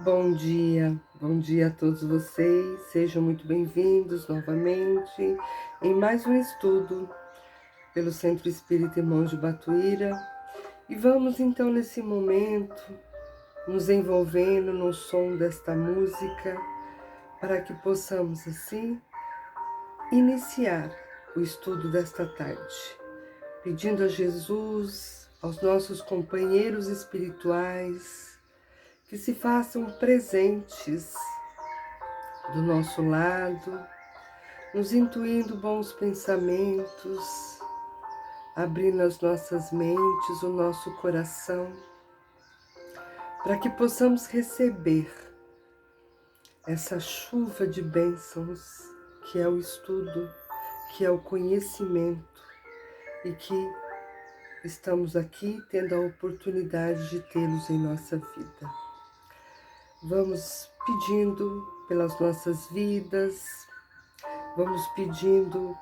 Bom dia a todos vocês, sejam muito bem-vindos novamente em mais um estudo pelo Centro Espírita Irmãos de Batuíra. E vamos então nesse momento nos envolvendo no som desta música para que possamos assim iniciar o estudo desta tarde, pedindo a Jesus, aos nossos companheiros espirituais, que se façam presentes do nosso lado, nos intuindo bons pensamentos, abrindo as nossas mentes, o nosso coração, para que possamos receber essa chuva de bênçãos que é o estudo, que é o conhecimento e que estamos aqui tendo a oportunidade de tê-los em nossa vida. Vamos pedindo pelas nossas vidas, vamos pedindo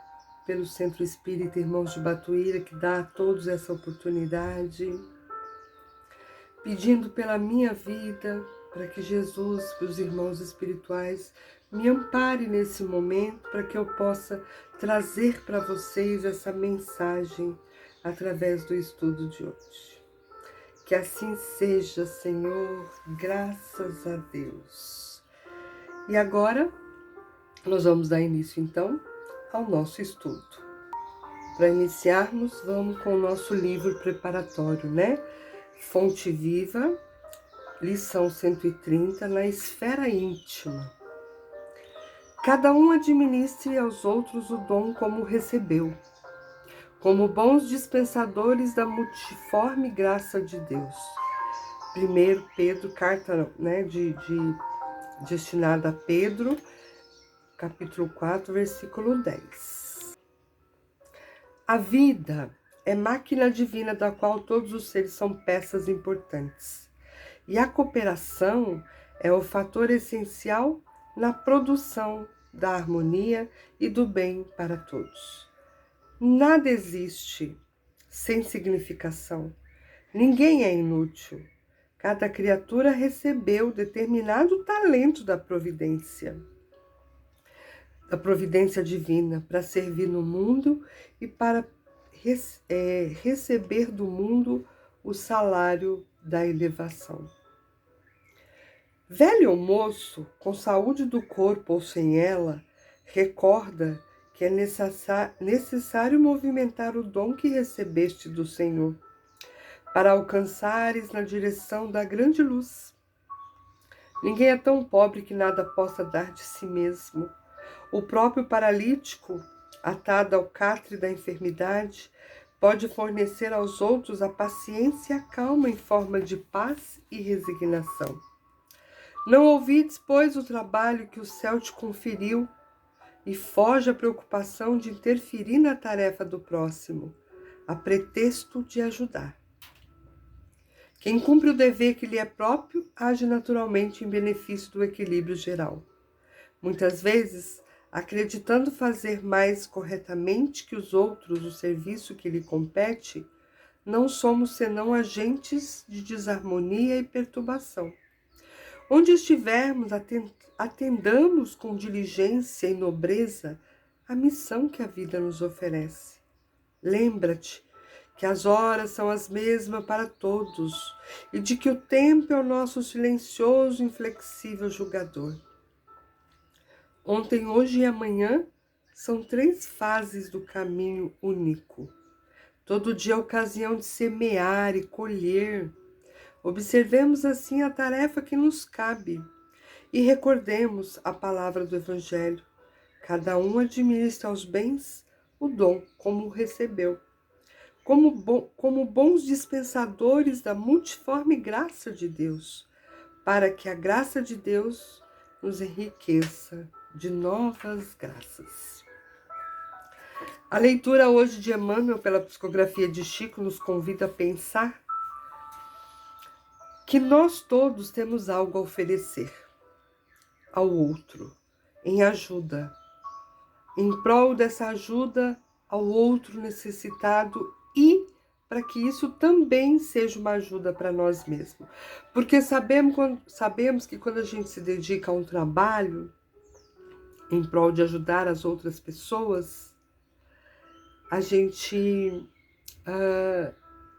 pelo Centro Espírita Irmãos de Batuíra, que dá a todos essa oportunidade, pedindo pela minha vida, para que Jesus, os irmãos espirituais, me ampare nesse momento, para que eu possa trazer para vocês essa mensagem através do estudo de hoje. Que assim seja, Senhor, graças a Deus. E agora, nós vamos dar início, então, ao nosso estudo. Para iniciarmos, vamos com o nosso livro preparatório, né? Fonte Viva, lição 130, na esfera íntima. Cada um administre aos outros o dom como recebeu, como bons dispensadores da multiforme graça de Deus. 1 Pedro, carta destinada a Pedro, capítulo 4, versículo 10. A vida é máquina divina da qual todos os seres são peças importantes. E a cooperação é o fator essencial na produção da harmonia e do bem para todos. Nada existe sem significação. Ninguém é inútil. Cada criatura recebeu determinado talento da providência divina, para servir no mundo e para receber do mundo o salário da elevação. Velho ou moço, com saúde do corpo ou sem ela, recorda que é necessário movimentar o dom que recebeste do Senhor, para alcançares na direção da grande luz. Ninguém é tão pobre que nada possa dar de si mesmo. O próprio paralítico, atado ao catre da enfermidade, pode fornecer aos outros a paciência e a calma em forma de paz e resignação. Não ouvides, pois, o trabalho que o céu te conferiu, e foge a preocupação de interferir na tarefa do próximo, a pretexto de ajudar. Quem cumpre o dever que lhe é próprio, age naturalmente em benefício do equilíbrio geral. Muitas vezes, acreditando fazer mais corretamente que os outros o serviço que lhe compete, não somos senão agentes de desarmonia e perturbação. Onde estivermos, atendamos com diligência e nobreza a missão que a vida nos oferece. Lembra-te que as horas são as mesmas para todos e de que o tempo é o nosso silencioso e inflexível julgador. Ontem, hoje e amanhã são 3 fases do caminho único. Todo dia é ocasião de semear e colher. Observemos assim a tarefa que nos cabe e recordemos a palavra do Evangelho. Cada um administra aos bens o dom como o recebeu, como bons dispensadores da multiforme graça de Deus, para que a graça de Deus nos enriqueça de novas graças. A leitura hoje de Emmanuel pela psicografia de Chico nos convida a pensar que nós todos temos algo a oferecer ao outro, em ajuda, em prol dessa ajuda ao outro necessitado e para que isso também seja uma ajuda para nós mesmos. Porque sabemos que quando a gente se dedica a um trabalho em prol de ajudar as outras pessoas, a gente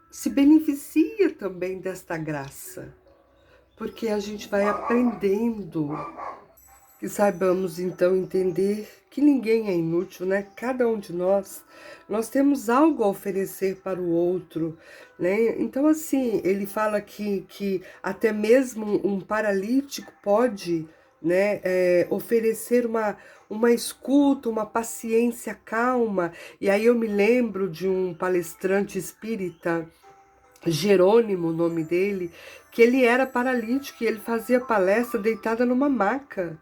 se beneficia também desta graça, porque a gente vai aprendendo. Que saibamos então entender que ninguém é inútil, né? Cada um de nós temos algo a oferecer para o outro, né? Então, assim, ele fala que até mesmo um paralítico pode, né, oferecer uma escuta, uma paciência calma. E aí eu me lembro de um palestrante espírita, Jerônimo, o nome dele, que ele era paralítico e ele fazia palestra deitada numa maca.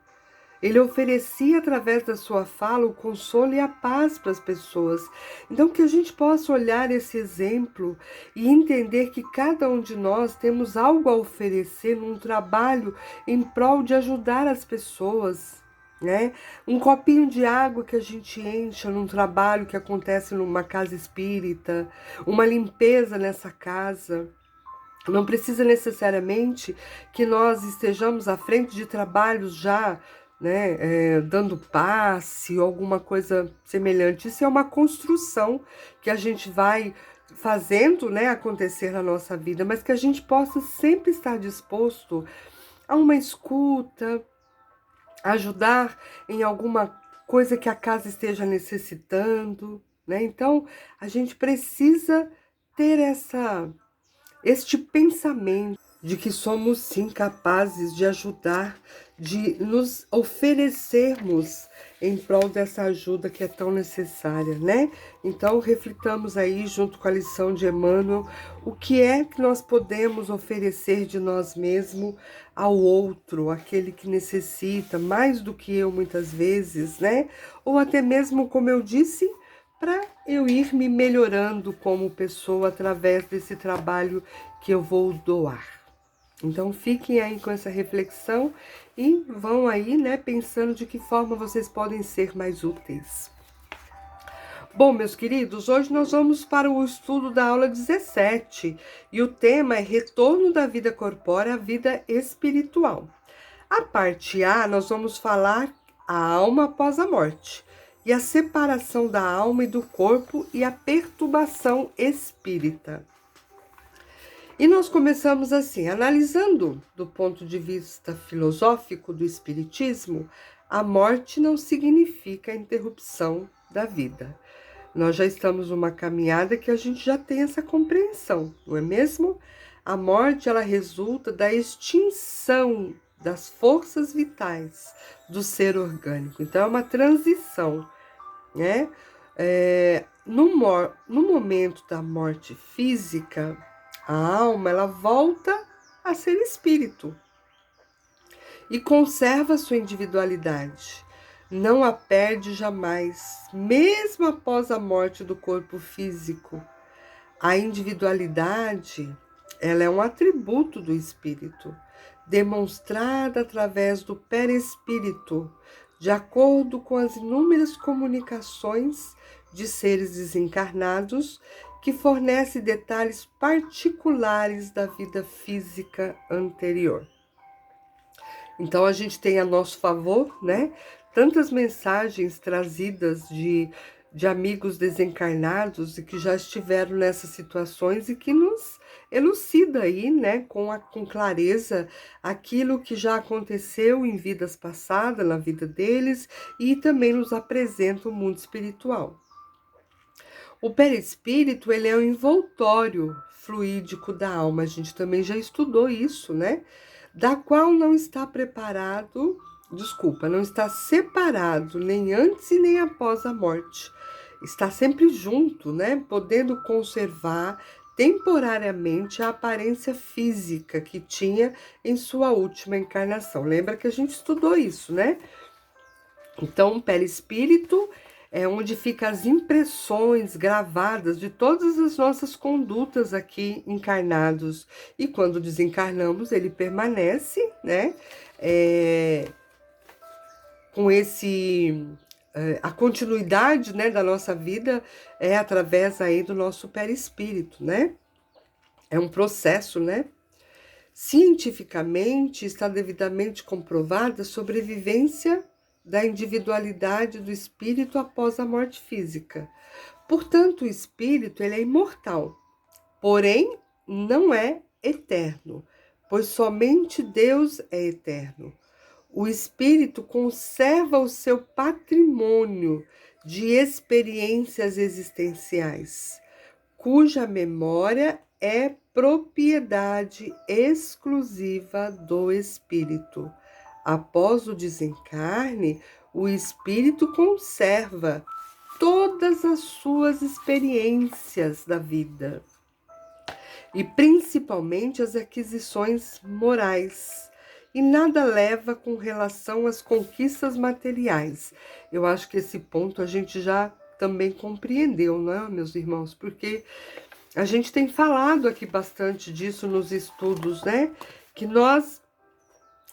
Ele oferecia, através da sua fala, o consolo e a paz para as pessoas. Então, que a gente possa olhar esse exemplo e entender que cada um de nós temos algo a oferecer num trabalho em prol de ajudar as pessoas, né? Um copinho de água que a gente encha num trabalho que acontece numa casa espírita, uma limpeza nessa casa. Não precisa necessariamente que nós estejamos à frente de trabalhos já, né, dando passe ou alguma coisa semelhante. Isso é uma construção que a gente vai fazendo, né, acontecer na nossa vida, mas que a gente possa sempre estar disposto a uma escuta, ajudar em alguma coisa que a casa esteja necessitando, né? Então, a gente precisa ter este pensamento de que somos sim capazes de ajudar, de nos oferecermos em prol dessa ajuda que é tão necessária, né? Então, reflitamos aí, junto com a lição de Emmanuel, o que é que nós podemos oferecer de nós mesmos ao outro, aquele que necessita, mais do que eu muitas vezes, né? Ou até mesmo, como eu disse, para eu ir me melhorando como pessoa através desse trabalho que eu vou doar. Então fiquem aí com essa reflexão e vão aí, né, pensando de que forma vocês podem ser mais úteis. Bom, meus queridos, hoje nós vamos para o estudo da aula 17 e o tema é Retorno da vida corpórea à vida espiritual. A parte A, nós vamos falar a alma após a morte e a separação da alma e do corpo e a perturbação espírita. E nós começamos assim, analisando do ponto de vista filosófico do Espiritismo, a morte não significa a interrupção da vida. Nós já estamos numa caminhada que a gente já tem essa compreensão, não é mesmo? A morte, ela resulta da extinção das forças vitais do ser orgânico. Então, é uma transição, né? No momento da morte física, a alma, ela volta a ser espírito e conserva sua individualidade. Não a perde jamais, mesmo após a morte do corpo físico. A individualidade, ela é um atributo do espírito, demonstrada através do perispírito, de acordo com as inúmeras comunicações de seres desencarnados que fornece detalhes particulares da vida física anterior. Então, a gente tem a nosso favor, né, tantas mensagens trazidas de amigos desencarnados e que já estiveram nessas situações e que nos elucida aí, né, com clareza aquilo que já aconteceu em vidas passadas, na vida deles, e também nos apresenta o mundo espiritual. O perispírito, ele é um envoltório fluídico da alma, a gente também já estudou isso, né? Da qual não está não está separado nem antes e nem após a morte. Está sempre junto, né? Podendo conservar temporariamente a aparência física que tinha em sua última encarnação. Lembra que a gente estudou isso, né? Então, o perispírito é onde ficam as impressões gravadas de todas as nossas condutas aqui encarnados. E quando desencarnamos, ele permanece, né? Com esse a continuidade, né, da nossa vida é através aí do nosso perispírito, né? É um processo, né? Cientificamente está devidamente comprovada a sobrevivência da individualidade do espírito após a morte física. Portanto, o espírito ele é imortal, porém não é eterno, pois somente Deus é eterno. O espírito conserva o seu patrimônio de experiências existenciais, cuja memória é propriedade exclusiva do espírito. Após o desencarne, o espírito conserva todas as suas experiências da vida e principalmente as aquisições morais. E nada leva com relação às conquistas materiais. Eu acho que esse ponto a gente já também compreendeu, não é, meus irmãos? Porque a gente tem falado aqui bastante disso nos estudos, né? Que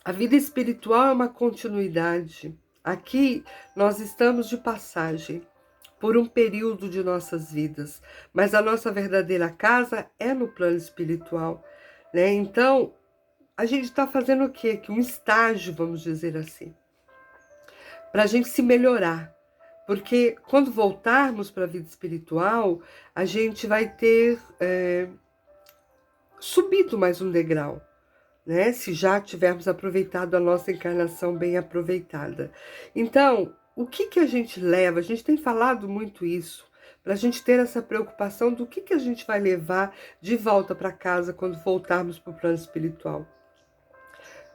a vida espiritual é uma continuidade. Aqui nós estamos de passagem por um período de nossas vidas, mas a nossa verdadeira casa é no plano espiritual, né? Então, a gente está fazendo o quê? Um estágio, vamos dizer assim, para a gente se melhorar. Porque quando voltarmos para a vida espiritual, a gente vai ter subido mais um degrau, né? Se já tivermos aproveitado a nossa encarnação bem aproveitada. Então, o que a gente leva? A gente tem falado muito isso, para a gente ter essa preocupação do que a gente vai levar de volta para casa quando voltarmos para o plano espiritual.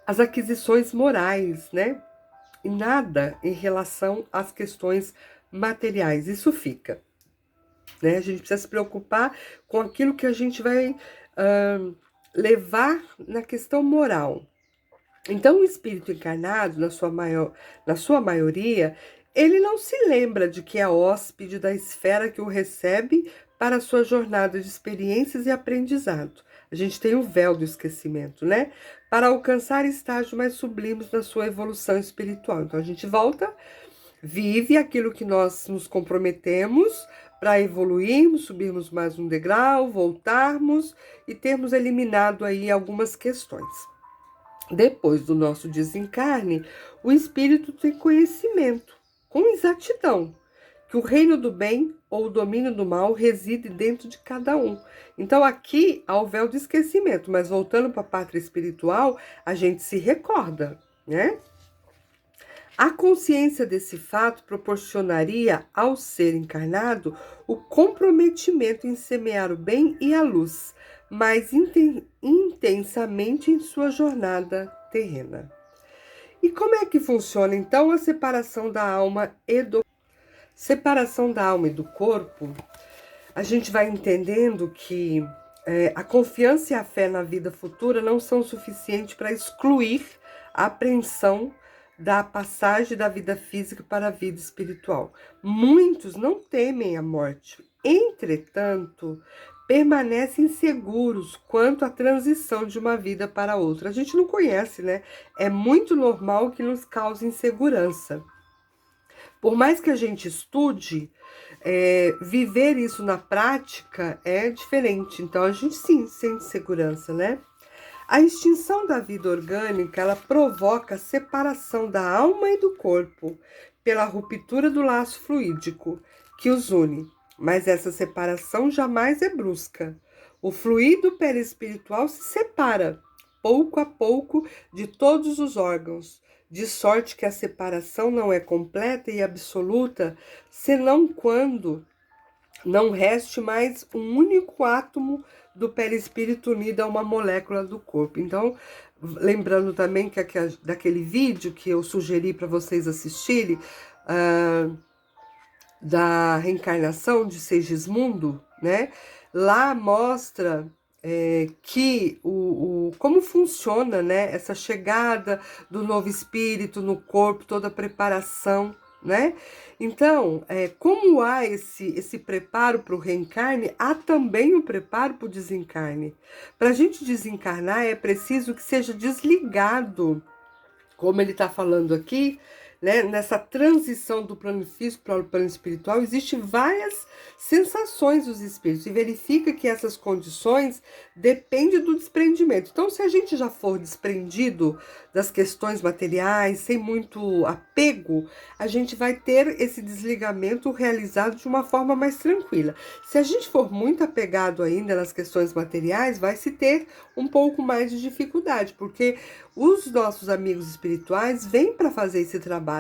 As aquisições morais, né? E nada em relação às questões materiais. Isso fica, né? A gente precisa se preocupar com aquilo que a gente vai levar na questão moral. Então, o espírito encarnado, na sua maioria, ele não se lembra de que é hóspede da esfera que o recebe para a sua jornada de experiências e aprendizado. A gente tem o véu do esquecimento, né? Para alcançar estágios mais sublimes na sua evolução espiritual. Então, a gente volta, vive aquilo que nós nos comprometemos para evoluirmos, subirmos mais um degrau, voltarmos e termos eliminado aí algumas questões. Depois do nosso desencarne, o espírito tem conhecimento, com exatidão, que o reino do bem ou o domínio do mal reside dentro de cada um. Então aqui há o véu do esquecimento, mas voltando para a pátria espiritual, a gente se recorda, né? A consciência desse fato proporcionaria ao ser encarnado o comprometimento em semear o bem e a luz, mais intensamente em sua jornada terrena. E como é que funciona então a separação da alma e do corpo? A gente vai entendendo que a confiança e a fé na vida futura não são suficientes para excluir a apreensão da passagem da vida física para a vida espiritual. Muitos não temem a morte, entretanto, permanecem seguros quanto à transição de uma vida para outra. A gente não conhece, né? É muito normal que nos cause insegurança. Por mais que a gente estude, viver isso na prática é diferente. Então, a gente sim sente segurança, né? A extinção da vida orgânica, ela provoca a separação da alma e do corpo pela ruptura do laço fluídico que os une. Mas essa separação jamais é brusca. O fluido perispiritual se separa, pouco a pouco, de todos os órgãos, de sorte que a separação não é completa e absoluta, senão quando não reste mais um único átomo do perispírito unido a uma molécula do corpo. Então, lembrando também que daquele vídeo que eu sugeri para vocês assistirem, da reencarnação de Segismundo, né? Lá mostra que como funciona, né, essa chegada do novo espírito no corpo, toda a preparação, né? Então, como há esse preparo para o reencarne, há também o preparo para o desencarne. Para a gente desencarnar, é preciso que seja desligado, como ele está falando aqui, né, nessa transição do plano físico para o plano espiritual, existem várias sensações dos espíritos, e verifica que essas condições dependem do desprendimento. Então, se a gente já for desprendido das questões materiais, sem muito apego, a gente vai ter esse desligamento realizado de uma forma mais tranquila. Se a gente for muito apegado ainda nas questões materiais, vai se ter um pouco mais de dificuldade, porque os nossos amigos espirituais vêm para fazer esse trabalho.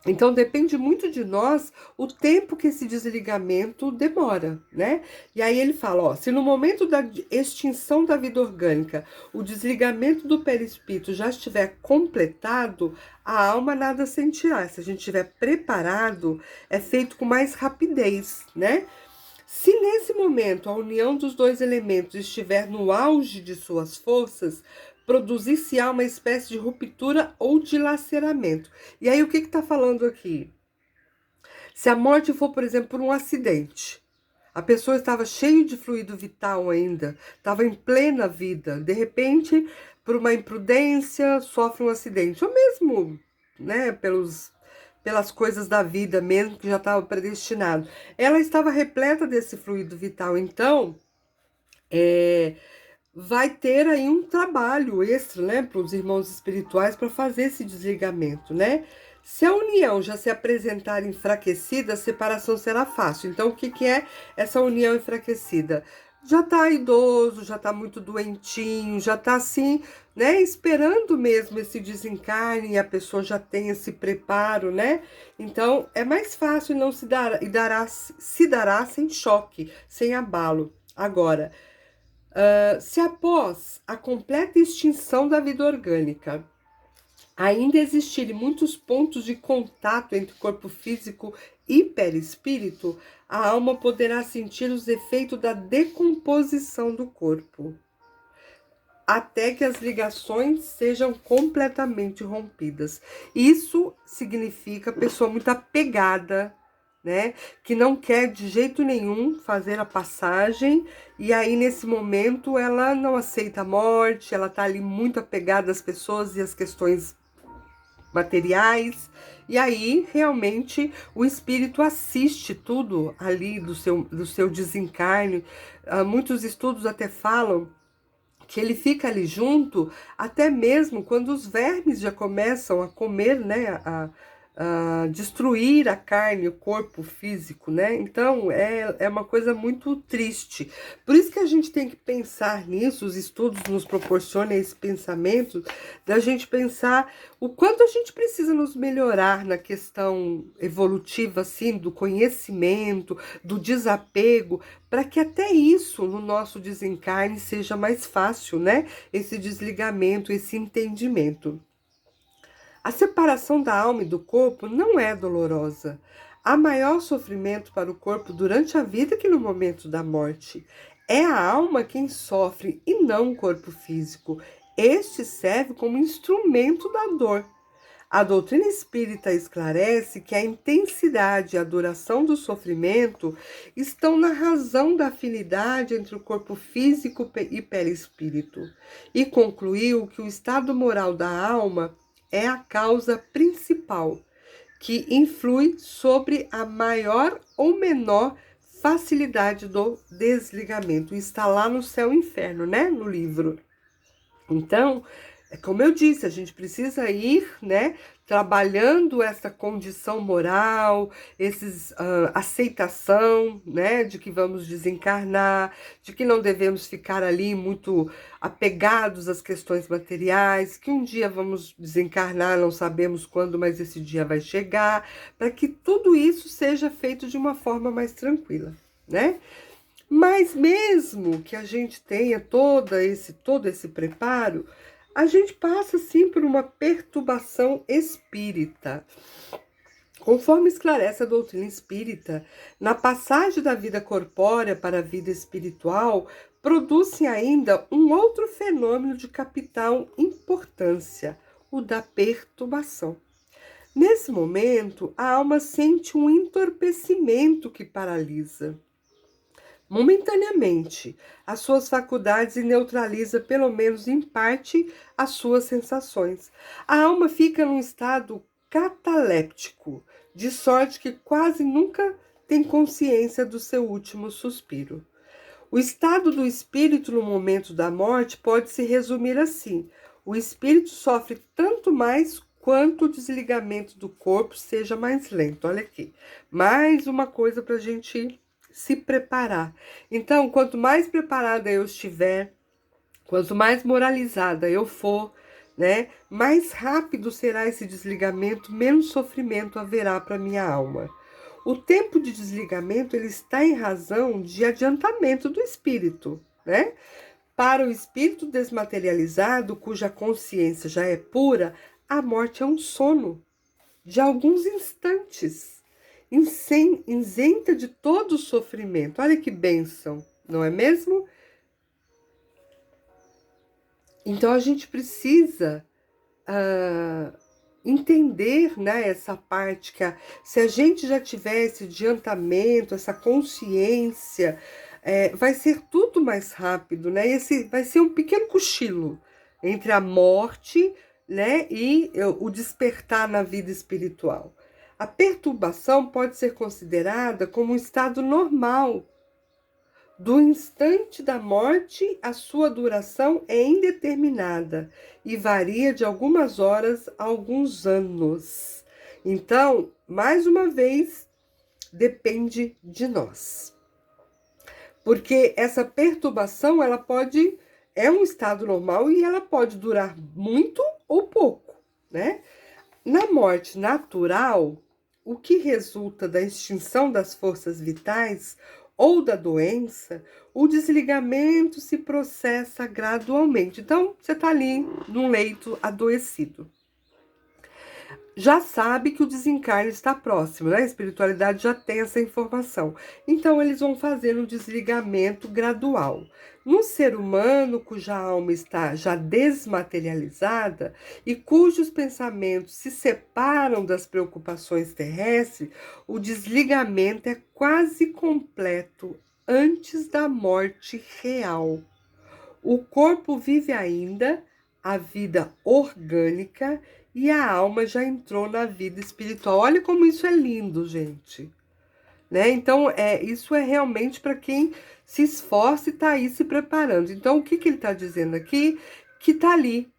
Então depende muito de nós o tempo que esse desligamento demora, né? E aí ele fala, ó, se no momento da extinção da vida orgânica, o desligamento do perispírito já estiver completado, a alma nada sentirá. Se a gente estiver preparado, é feito com mais rapidez, né? Se nesse momento a união dos dois elementos estiver no auge de suas forças, produzir-se-á uma espécie de ruptura ou dilaceramento. E aí o que está falando aqui? Se a morte for, por exemplo, por um acidente, a pessoa estava cheia de fluido vital ainda, estava em plena vida, de repente, por uma imprudência, sofre um acidente, ou mesmo, né, pelas coisas da vida mesmo, que já estava predestinado. Ela estava repleta desse fluido vital, então, vai ter aí um trabalho extra, né, para os irmãos espirituais para fazer esse desligamento, né? Se a união já se apresentar enfraquecida, a separação será fácil. Então, o que que é essa união enfraquecida? Já está idoso, já está muito doentinho, já está assim, né, esperando mesmo esse desencarne, e a pessoa já tem esse preparo, né? Então, é mais fácil, não se dará sem choque, sem abalo. Agora, se após a completa extinção da vida orgânica ainda existirem muitos pontos de contato entre corpo físico e perispírito, a alma poderá sentir os efeitos da decomposição do corpo, até que as ligações sejam completamente rompidas. Isso significa pessoa muito apegada, né? Que não quer de jeito nenhum fazer a passagem, e aí nesse momento ela não aceita a morte, ela tá ali muito apegada às pessoas e às questões materiais, e aí realmente o espírito assiste tudo ali do seu desencarne. Muitos estudos até falam que ele fica ali junto, até mesmo quando os vermes já começam a comer, né, a destruir a carne, o corpo físico, né? Então, é uma coisa muito triste. Por isso que a gente tem que pensar nisso, os estudos nos proporcionam esse pensamento, da gente pensar o quanto a gente precisa nos melhorar na questão evolutiva, assim, do conhecimento, do desapego, para que até isso no nosso desencarne seja mais fácil, né? Esse desligamento, esse entendimento. A separação da alma e do corpo não é dolorosa. Há maior sofrimento para o corpo durante a vida que no momento da morte. É a alma quem sofre e não o corpo físico. Este serve como instrumento da dor. A doutrina espírita esclarece que a intensidade e a duração do sofrimento estão na razão da afinidade entre o corpo físico e perispírito, e concluiu que o estado moral da alma é a causa principal, que influi sobre a maior ou menor facilidade do desligamento. Está lá no Céu e Inferno, né, no livro. Então, como eu disse, a gente precisa ir, né, trabalhando essa condição moral, aceitação, né, de que vamos desencarnar, de que não devemos ficar ali muito apegados às questões materiais, que um dia vamos desencarnar, não sabemos quando, mas esse dia vai chegar, para que tudo isso seja feito de uma forma mais tranquila, né? Mas mesmo que a gente tenha todo esse preparo, a gente passa sim por uma perturbação espírita. Conforme esclarece a doutrina espírita, na passagem da vida corpórea para a vida espiritual, produz-se ainda um outro fenômeno de capital importância, o da perturbação. Nesse momento, a alma sente um entorpecimento que paralisa momentaneamente as suas faculdades e neutraliza, pelo menos em parte, as suas sensações. A alma fica num estado cataléptico, de sorte que quase nunca tem consciência do seu último suspiro. O estado do espírito no momento da morte pode se resumir assim: o espírito sofre tanto mais quanto o desligamento do corpo seja mais lento. Olha aqui, mais uma coisa para a gente se preparar. Então, quanto mais preparada eu estiver, quanto mais moralizada eu for, né, mais rápido será esse desligamento, menos sofrimento haverá para minha alma. O tempo de desligamento ele está em razão de adiantamento do espírito, né? Para o espírito desmaterializado, cuja consciência já é pura, a morte é um sono de alguns instantes, isenta de todo o sofrimento. Olha que bênção, não é mesmo? Então a gente precisa entender, né, essa parte que se a gente já tiver esse adiantamento, essa consciência, vai ser tudo mais rápido, né? Esse vai ser um pequeno cochilo entre a morte, né, e o despertar na vida espiritual. A perturbação pode ser considerada como um estado normal. Do instante da morte, a sua duração é indeterminada e varia de algumas horas a alguns anos. Então, mais uma vez, depende de nós. Porque essa perturbação, é um estado normal e ela pode durar muito ou pouco, né? Na morte natural, o que resulta da extinção das forças vitais ou da doença, o desligamento se processa gradualmente. Então, você está ali num leito adoecido. Já sabe que o desencarne está próximo, né? A espiritualidade já tem essa informação. Então, eles vão fazer um desligamento gradual. No ser humano, cuja alma está já desmaterializada e cujos pensamentos se separam das preocupações terrestres, o desligamento é quase completo antes da morte real. O corpo vive ainda a vida orgânica e a alma já entrou na vida espiritual. Olha como isso é lindo, gente. Né? Então, isso é realmente para quem se esforça e está aí se preparando. Então, o que ele está dizendo aqui? Que está ali.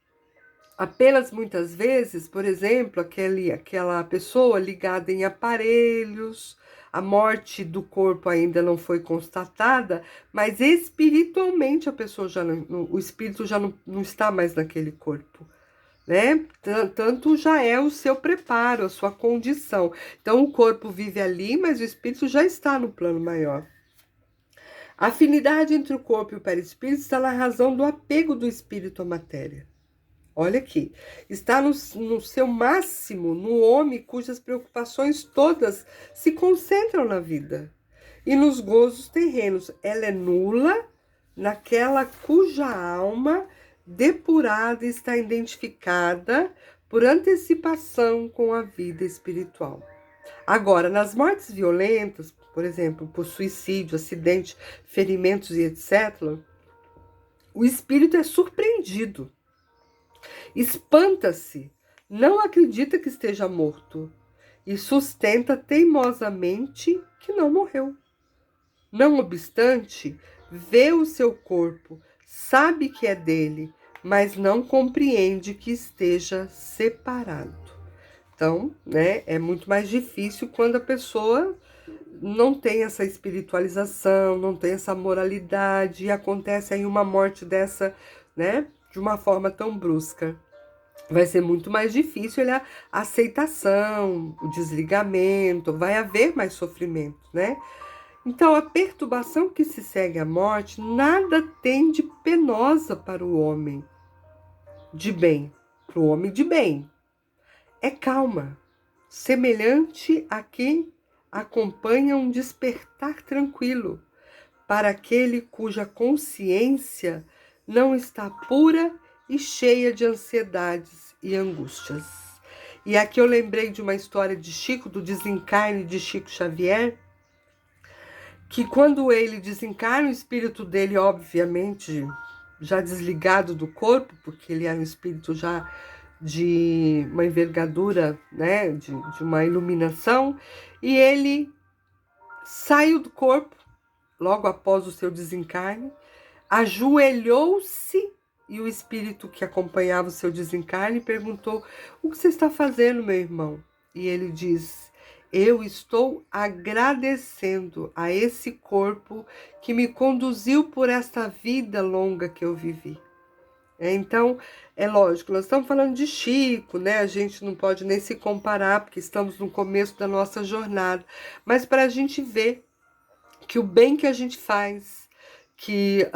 Apenas muitas vezes, por exemplo, aquela pessoa ligada em aparelhos, a morte do corpo ainda não foi constatada, mas espiritualmente a pessoa o espírito já não está mais naquele corpo. Né? Tanto já é o seu preparo, a sua condição. Então, o corpo vive ali, mas o espírito já está no plano maior. A afinidade entre o corpo e o perispírito está na razão do apego do espírito à matéria. Olha aqui, está no seu máximo no homem cujas preocupações todas se concentram na vida e nos gozos terrenos. Ela é nula naquela cuja alma depurada está identificada por antecipação com a vida espiritual. Agora, nas mortes violentas, por exemplo, por suicídio, acidente, ferimentos e etc., o espírito é surpreendido. Espanta-se, não acredita que esteja morto e sustenta teimosamente que não morreu. Não obstante, vê o seu corpo, sabe que é dele, mas não compreende que esteja separado. Então, né, é muito mais difícil quando a pessoa não tem essa espiritualização, não tem essa moralidade, e acontece aí uma morte dessa, né, de uma forma tão brusca. Vai ser muito mais difícil a aceitação, o desligamento, vai haver mais sofrimento, né? Então, a perturbação que se segue à morte nada tem de penosa para o homem de bem, para o homem de bem. É calma, semelhante a quem acompanha um despertar tranquilo, para aquele cuja consciência não está pura e cheia de ansiedades e angústias. E aqui eu lembrei de uma história de Chico, do desencarne de Chico Xavier, que quando ele desencarna, o espírito dele, obviamente, já desligado do corpo, porque ele era um espírito já de uma envergadura, né, de uma iluminação, e ele saiu do corpo logo após o seu desencarne, ajoelhou-se, e o espírito que acompanhava o seu desencarne perguntou: o que você está fazendo, meu irmão? E ele diz: eu estou agradecendo a esse corpo que me conduziu por esta vida longa que eu vivi. Então, é lógico, nós estamos falando de Chico, né? A gente não pode nem se comparar, porque estamos no começo da nossa jornada. Mas para a gente ver que o bem que a gente faz, que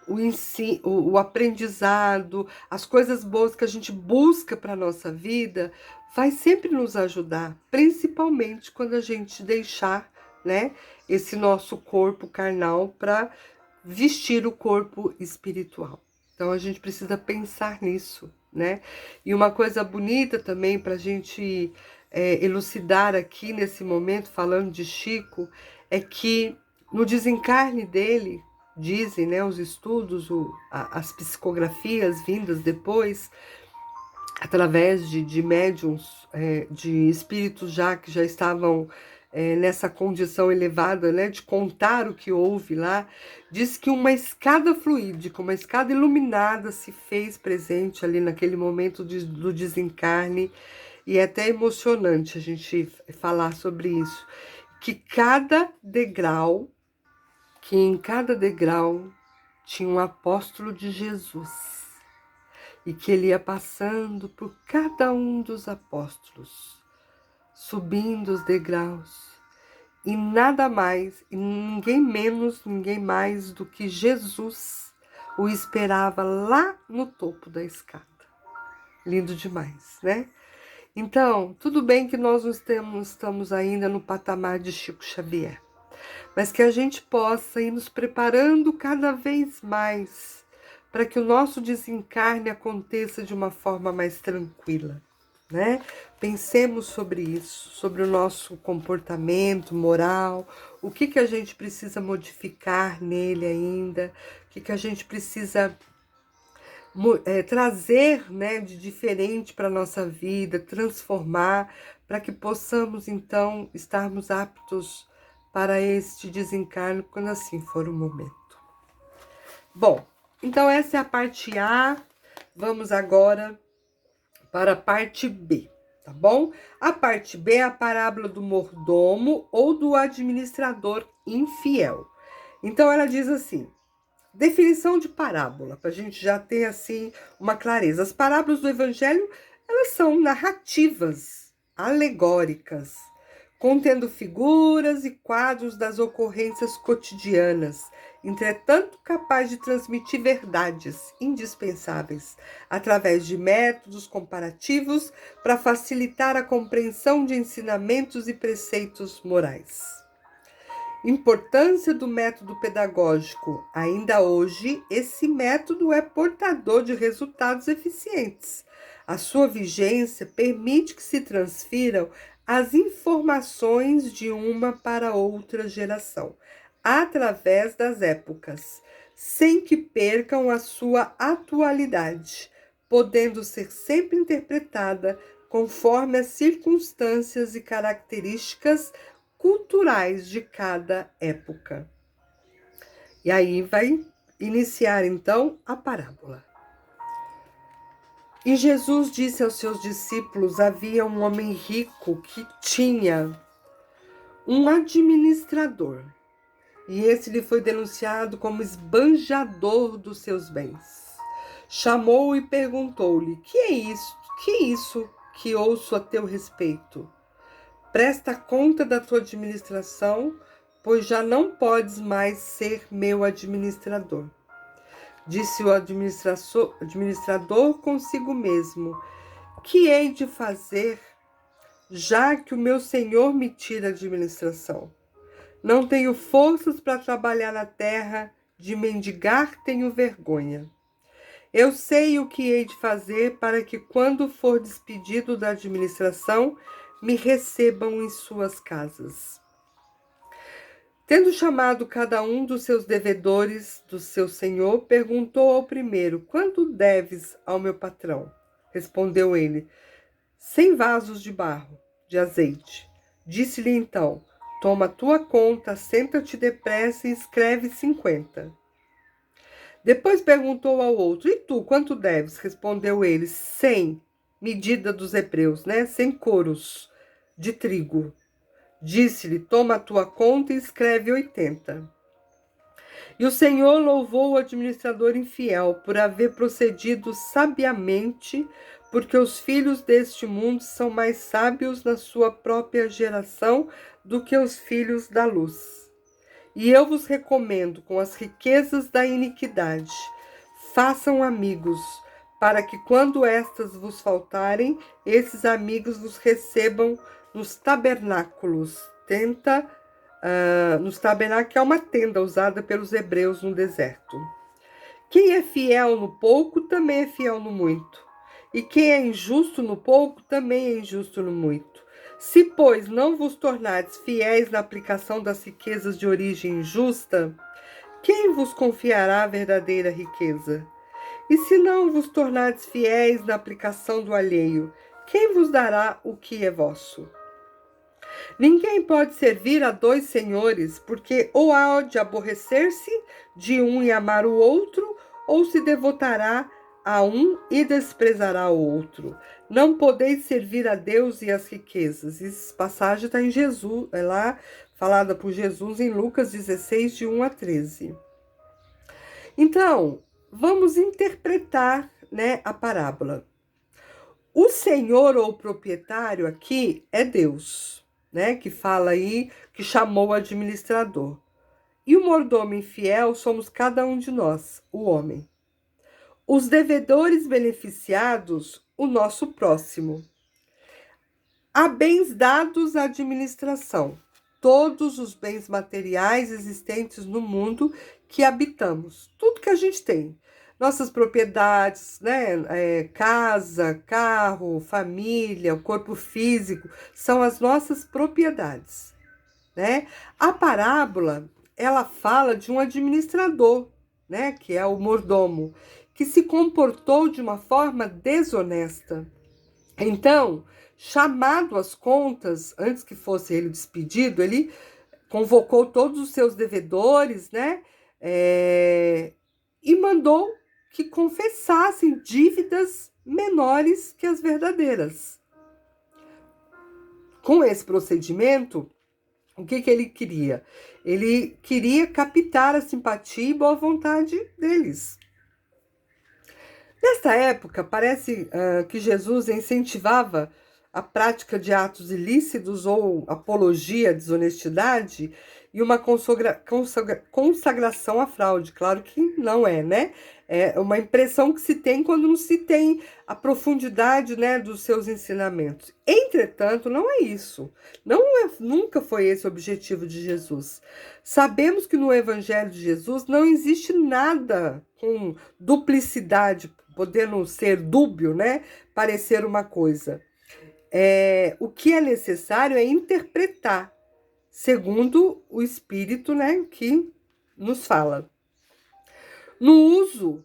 o ensino, o aprendizado, as coisas boas que a gente busca para a nossa vida, vai sempre nos ajudar, principalmente quando a gente deixar, né, esse nosso corpo carnal para vestir o corpo espiritual. Então a gente precisa pensar nisso, né? E uma coisa bonita também para a gente elucidar aqui nesse momento, falando de Chico, é que no desencarne dele, dizem, né, os estudos, as psicografias vindas depois, através de médiums, de espíritos que já estavam nessa condição elevada, né, de contar o que houve lá, diz que uma escada fluídica, uma escada iluminada se fez presente ali naquele momento do desencarne, e é até emocionante a gente falar sobre isso, que em cada degrau tinha um apóstolo de Jesus, e que ele ia passando por cada um dos apóstolos, subindo os degraus, e nada mais, e ninguém menos, ninguém mais do que Jesus o esperava lá no topo da escada. Lindo demais, né? Então, tudo bem que nós não estamos ainda no patamar de Chico Xavier, mas que a gente possa ir nos preparando cada vez mais para que o nosso desencarne aconteça de uma forma mais tranquila, né? Pensemos sobre isso, sobre o nosso comportamento moral, o que a gente precisa modificar nele ainda, o que a gente precisa trazer, né, de diferente para a nossa vida, transformar, para que possamos, então, estarmos aptos para este desencarno, quando assim for o momento. Bom, então essa é a parte A, vamos agora para a parte B, tá bom? A parte B é a parábola do mordomo ou do administrador infiel. Então ela diz assim: definição de parábola, para a gente já ter assim uma clareza. As parábolas do Evangelho, elas são narrativas, alegóricas, contendo figuras e quadros das ocorrências cotidianas, entretanto capaz de transmitir verdades indispensáveis, através de métodos comparativos para facilitar a compreensão de ensinamentos e preceitos morais. Importância do método pedagógico. Ainda hoje, esse método é portador de resultados eficientes. A sua vigência permite que se transfiram as informações de uma para outra geração, através das épocas, sem que percam a sua atualidade, podendo ser sempre interpretada conforme as circunstâncias e características culturais de cada época. E aí vai iniciar então a parábola. E Jesus disse aos seus discípulos: havia um homem rico que tinha um administrador, e esse lhe foi denunciado como esbanjador dos seus bens. Chamou-o e perguntou-lhe: que é isso? Que é isso que ouço a teu respeito? Presta conta da tua administração, pois já não podes mais ser meu administrador. Disse o administrador consigo mesmo: que hei de fazer, já que o meu senhor me tira a administração? Não tenho forças para trabalhar na terra, de mendigar tenho vergonha. Eu sei o que hei de fazer para que, quando for despedido da administração, me recebam em suas casas. Tendo chamado cada um dos seus devedores do seu senhor, perguntou ao primeiro: quanto deves ao meu patrão? Respondeu ele: 100 vasos de barro, de azeite. Disse-lhe então: toma tua conta, senta-te depressa e escreve 50. Depois perguntou ao outro: e tu, quanto deves? Respondeu ele: 100, medida dos hebreus, né? 100 coros de trigo. Disse-lhe: toma a tua conta e escreve 80. E o Senhor louvou o administrador infiel por haver procedido sabiamente, porque os filhos deste mundo são mais sábios na sua própria geração do que os filhos da luz. E eu vos recomendo, com as riquezas da iniquidade, façam amigos, para que quando estas vos faltarem, esses amigos vos recebam nos tabernáculos. Nos tabernáculos, que é uma tenda usada pelos hebreus no deserto. Quem é fiel no pouco, também é fiel no muito. E quem é injusto no pouco, também é injusto no muito. Se, pois, não vos tornardes fiéis na aplicação das riquezas de origem injusta, quem vos confiará a verdadeira riqueza? E se não vos tornardes fiéis na aplicação do alheio, quem vos dará o que é vosso? Ninguém pode servir a 2 senhores, porque ou há de aborrecer-se de um e amar o outro, ou se devotará a um e desprezará o outro. Não podeis servir a Deus e às riquezas. Essa passagem está em Jesus, é lá falada por Jesus em Lucas 16, de 1 a 13. Então, vamos interpretar, né, a parábola. O senhor ou proprietário aqui é Deus, né, que fala aí, que chamou o administrador. E o mordomo infiel somos cada um de nós, o homem. Os devedores beneficiados, o nosso próximo. Há bens dados à administração, todos os bens materiais existentes no mundo que habitamos, tudo que a gente tem. Nossas propriedades, né? Casa, carro, família, o corpo físico, são as nossas propriedades, né? A parábola, ela fala de um administrador, né? Que é o mordomo, que se comportou de uma forma desonesta. Então, chamado às contas, antes que fosse ele despedido, ele convocou todos os seus devedores, né? E mandou que confessassem dívidas menores que as verdadeiras. Com esse procedimento, o que ele queria? Ele queria captar a simpatia e boa vontade deles. Nesta época, parece que Jesus incentivava a prática de atos ilícitos ou apologia à desonestidade e uma consagração à fraude. Claro que não é, né? É uma impressão que se tem quando não se tem a profundidade, né, dos seus ensinamentos. Entretanto, não é isso. Nunca foi esse o objetivo de Jesus. Sabemos que no Evangelho de Jesus não existe nada com duplicidade, podendo ser dúbio, né? Parecer uma coisa. O que é necessário é interpretar, segundo o Espírito, né, que nos fala. No uso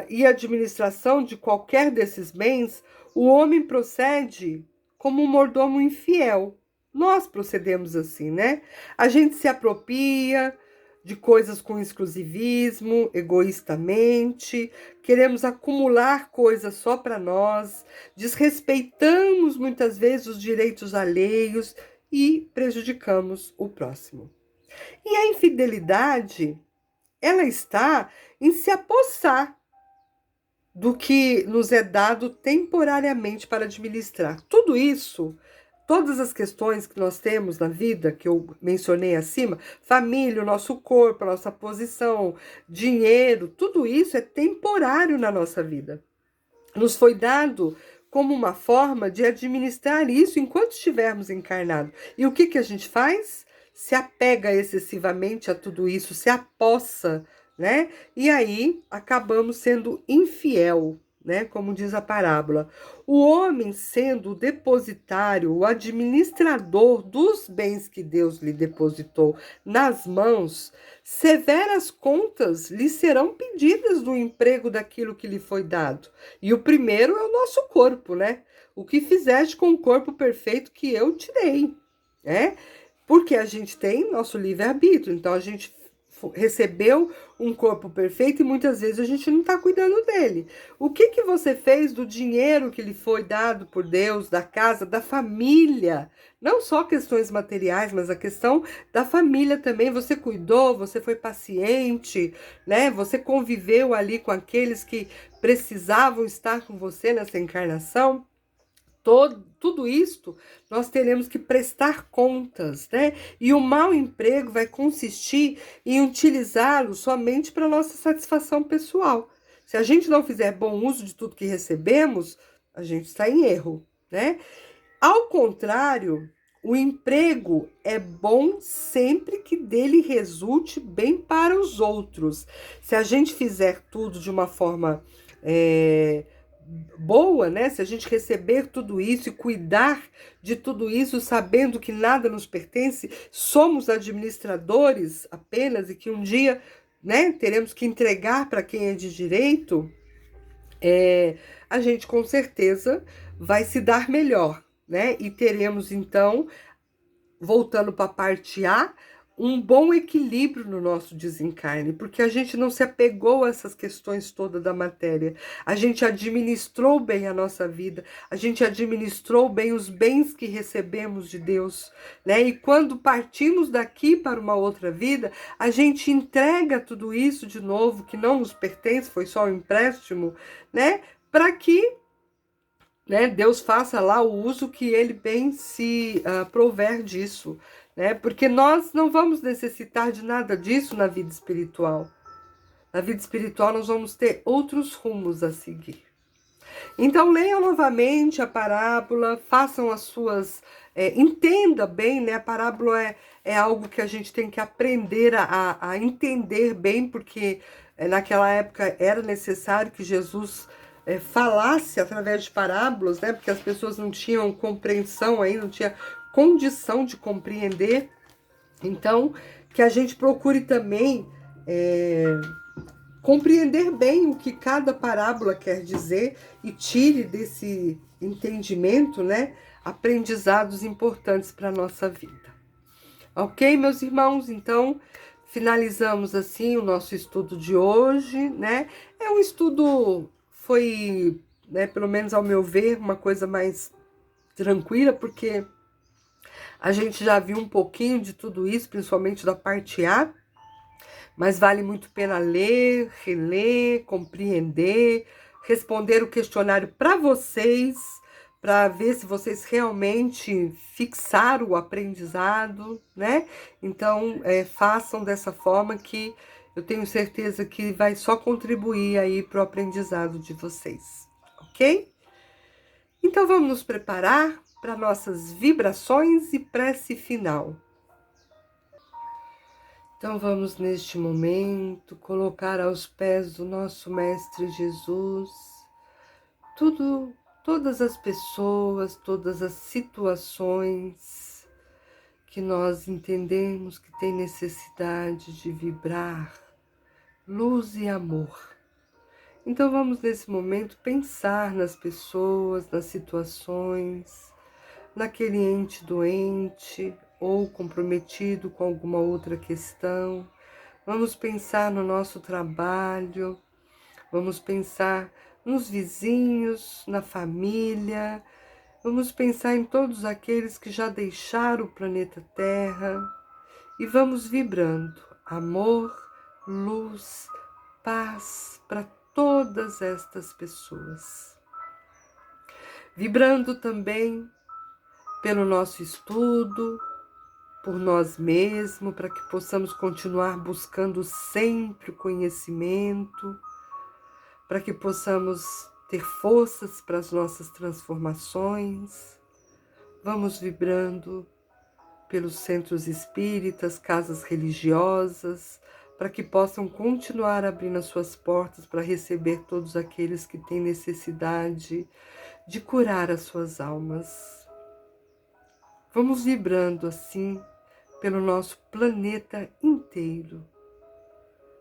e administração de qualquer desses bens, o homem procede como um mordomo infiel. Nós procedemos assim, né? A gente se apropria de coisas com exclusivismo, egoístamente, queremos acumular coisas só para nós, desrespeitamos muitas vezes os direitos alheios e prejudicamos o próximo. E a infidelidade, ela está em se apossar do que nos é dado temporariamente para administrar. Tudo isso, todas as questões que nós temos na vida, que eu mencionei acima, família, o nosso corpo, a nossa posição, dinheiro, tudo isso é temporário na nossa vida. Nos foi dado como uma forma de administrar isso enquanto estivermos encarnados. E o que a gente faz? Se apega excessivamente a tudo isso, se apossa, né? E aí acabamos sendo infiel, né? Como diz a parábola. O homem sendo o depositário, o administrador dos bens que Deus lhe depositou nas mãos, severas contas lhe serão pedidas do emprego daquilo que lhe foi dado. E o primeiro é o nosso corpo, né? O que fizeste com o corpo perfeito que eu te dei, né? Porque a gente tem nosso livre-arbítrio, então a gente recebeu um corpo perfeito e muitas vezes a gente não está cuidando dele. O que que você fez do dinheiro que lhe foi dado por Deus, da casa, da família? Não só questões materiais, mas a questão da família também. Você cuidou, você foi paciente, né? Você conviveu ali com aqueles que precisavam estar com você nessa encarnação. Tudo isto nós teremos que prestar contas, né? E o mau emprego vai consistir em utilizá-lo somente para nossa satisfação pessoal. Se a gente não fizer bom uso de tudo que recebemos, a gente está em erro, né? Ao contrário, o emprego é bom sempre que dele resulte bem para os outros. Se a gente fizer tudo de uma forma boa, né? Se a gente receber tudo isso e cuidar de tudo isso, sabendo que nada nos pertence, somos administradores apenas e que um dia, né, teremos que entregar para quem é de direito, a gente com certeza vai se dar melhor, né? E teremos então, voltando para a parte A, um bom equilíbrio no nosso desencarne, porque a gente não se apegou a essas questões todas da matéria. A gente administrou bem a nossa vida, a gente administrou bem os bens que recebemos de Deus, né? E quando partimos daqui para uma outra vida, a gente entrega tudo isso de novo, que não nos pertence, foi só um empréstimo, né? Para que, né, Deus faça lá o uso que ele bem se prover disso, né? Porque nós não vamos necessitar de nada disso na vida espiritual. Na vida espiritual nós vamos ter outros rumos a seguir. Então leiam novamente a parábola, façam as suas, entenda bem, né? A parábola é algo que a gente tem que aprender a entender bem, porque naquela época era necessário que Jesus falasse através de parábolas, né? Porque as pessoas não tinham compreensão aí, não tinha condição de compreender. Então, que a gente procure também compreender bem o que cada parábola quer dizer e tire desse entendimento, né, aprendizados importantes para a nossa vida. Ok, meus irmãos? Então, finalizamos assim o nosso estudo de hoje, né? É um estudo, foi, né, pelo menos ao meu ver, uma coisa mais tranquila, porque a gente já viu um pouquinho de tudo isso, principalmente da parte A, mas vale muito a pena ler, reler, compreender, responder o questionário para vocês, para ver se vocês realmente fixaram o aprendizado, né? Então, façam dessa forma que eu tenho certeza que vai só contribuir aí para o aprendizado de vocês, ok? Então, vamos nos preparar para nossas vibrações e prece final. Então vamos neste momento colocar aos pés do nosso Mestre Jesus todas as pessoas, todas as situações que nós entendemos que tem necessidade de vibrar luz e amor. Então vamos nesse momento pensar nas pessoas, nas situações, naquele ente doente ou comprometido com alguma outra questão. Vamos pensar no nosso trabalho, vamos pensar nos vizinhos, na família, vamos pensar em todos aqueles que já deixaram o planeta Terra e vamos vibrando amor, luz, paz para todas estas pessoas. Vibrando também pelo nosso estudo, por nós mesmos, para que possamos continuar buscando sempre o conhecimento, para que possamos ter forças para as nossas transformações. Vamos vibrando pelos centros espíritas, casas religiosas, para que possam continuar abrindo as suas portas para receber todos aqueles que têm necessidade de curar as suas almas. Vamos vibrando assim pelo nosso planeta inteiro.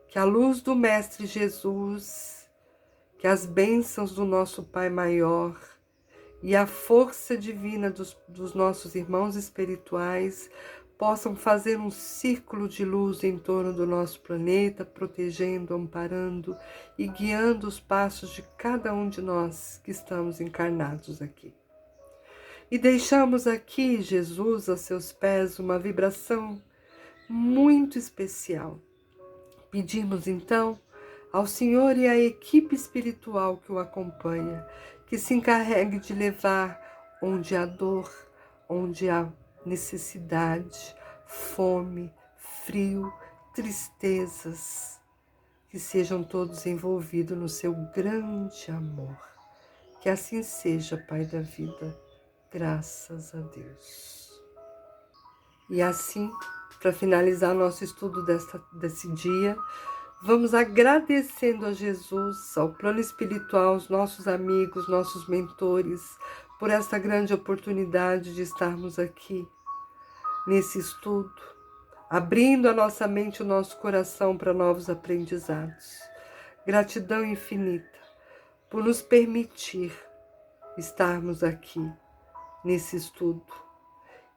Que a luz do Mestre Jesus, que as bênçãos do nosso Pai Maior e a força divina dos nossos irmãos espirituais possam fazer um círculo de luz em torno do nosso planeta, protegendo, amparando e guiando os passos de cada um de nós que estamos encarnados aqui. E deixamos aqui, Jesus, a seus pés, uma vibração muito especial. Pedimos então ao Senhor e à equipe espiritual que o acompanha, que se encarregue de levar onde há dor, onde há necessidade, fome, frio, tristezas, que sejam todos envolvidos no seu grande amor. Que assim seja, Pai da vida, graças a Deus. E assim, para finalizar nosso estudo desse dia, vamos agradecendo a Jesus, ao plano espiritual, aos nossos amigos, nossos mentores, por essa grande oportunidade de estarmos aqui nesse estudo, abrindo a nossa mente e o nosso coração para novos aprendizados. Gratidão infinita por nos permitir estarmos aqui nesse estudo,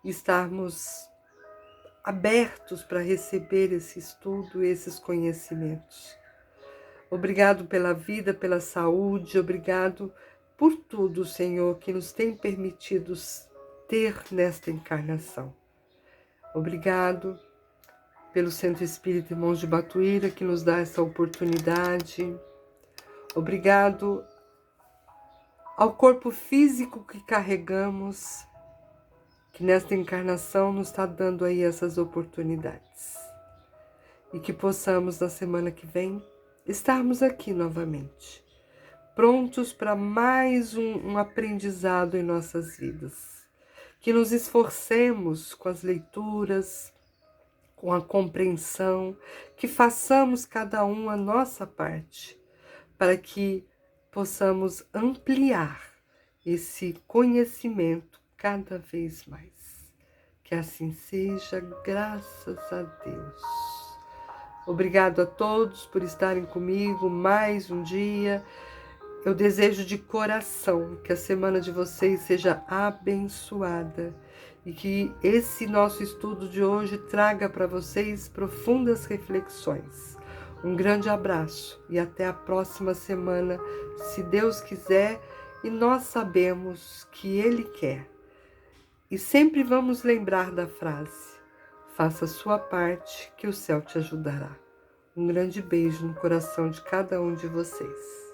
estarmos abertos para receber esse estudo e esses conhecimentos. Obrigado pela vida, pela saúde, obrigado por tudo, Senhor, que nos tem permitido ter nesta encarnação. Obrigado pelo Centro Espírita Irmãos de Batuíra, que nos dá essa oportunidade. Obrigado ao corpo físico que carregamos, que nesta encarnação nos está dando aí essas oportunidades. E que possamos, na semana que vem, estarmos aqui novamente, prontos para mais um aprendizado em nossas vidas. Que nos esforcemos com as leituras, com a compreensão, que façamos cada um a nossa parte, para que possamos ampliar esse conhecimento cada vez mais. Que assim seja, graças a Deus. Obrigado a todos por estarem comigo mais um dia. Eu desejo de coração que a semana de vocês seja abençoada e que esse nosso estudo de hoje traga para vocês profundas reflexões. Um grande abraço e até a próxima semana, se Deus quiser e nós sabemos que Ele quer. E sempre vamos lembrar da frase: faça a sua parte que o céu te ajudará. Um grande beijo no coração de cada um de vocês.